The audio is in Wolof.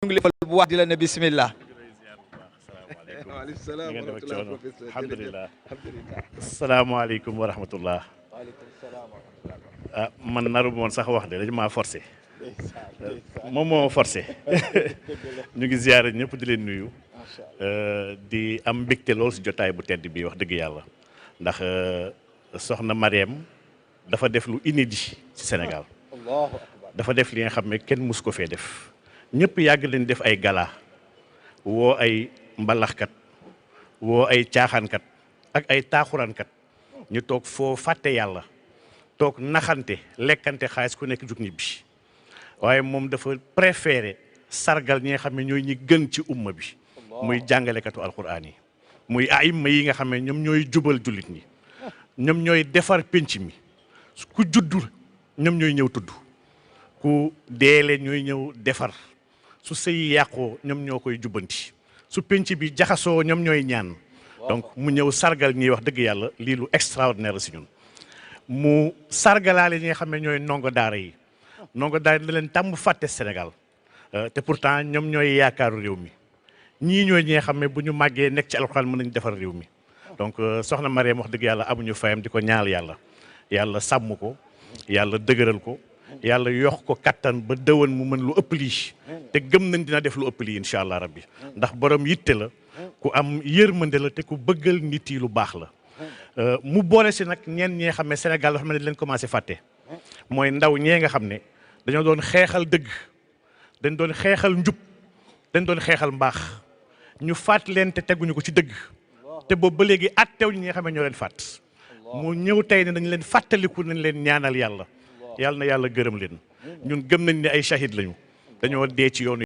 ngi lay bu wax di la ne bismillah. waaleykum salaam wa rahmatulah. alhamdulilah. asalaamaaleykum wa rahmatullah. ah man naru moon sax wax de dañu maa forcé moom moo forcé ñu ngi ziyaare ñëpp di leen nuyu di am mbégte lool si jotaay bu tedd bi wax dëgg yàlla ndax soxna Marième dafa def lu inédit ci Sénégal dafa def li nga xam ne kenn mus ko fee def ñëpp yàgg leen def ay gala woo ay mbalaxkat woo ay caaxaankat ak ay taaxuraankat ñu toog foo fàtte yàlla toog naxante lekkante xaalis ku nekk jug ñibbi waaye moom dafa préféré sargal ñi nga xam ne ñooy ñi gën ci umma bi muy jàngalekatu alquran yi muy aïma yi nga xam ne ñoom ñooy jubal jullit ñi ñoom ñooy defar pénc mi ku juddu ñoom ñooy ñëw tudd ku deele ñooy ñëw defar su sëy yàqoo ñoom ñoo koy jubbanti su pénc bi jaxasoo ñoom ñooy ñaan donc mu ñëw sargal ñiy wax dëgg yàlla lii lu extraordinaire la si ñun mu sargalaale ñi nga xam ne ñooy ndongo daara yi ndongo daara yi da leen tàmm fàtte Sénégal te pourtant ñoom ñooy yaakaaru réew mi ñii ñooy ñi nga xam ne bu ñu màggee nekk ci alxuraan mën nañu defar réew mi donc soxna Marième wax dëgg yàlla amuñu fayam di ko ñaal yàlla yàlla sàmm ko yàlla dëgëral ko yàlla yox ko kattan ba dëwan mu mën lu ëpp lii te gëm nañ dina def lu ëpp lii incha allah rabbi ndax borom yitte la ku am yërmande la te ku bëggal nit yi lu baax la mu boole si nag ñeen ñi nga xam ne Sénégal dafa mel ne leen commencé fàtte mooy ndaw ñee nga xam ne dañoo doon xeexal dëgg dañ doon xeexal njub dañ doon xeexal mbaax ñu faat leen te teguñu ko ci dëgg te boobu ba léegi attew ñi nga xam ne ñoo leen fàtt mu ñëw tey ne dañ leen fàttaliku nañ leen ñaanal yàlla yàlla na yàlla gërëm leen ñun gëm nañ ne ay shahid lañu dañoo dee ci yoonu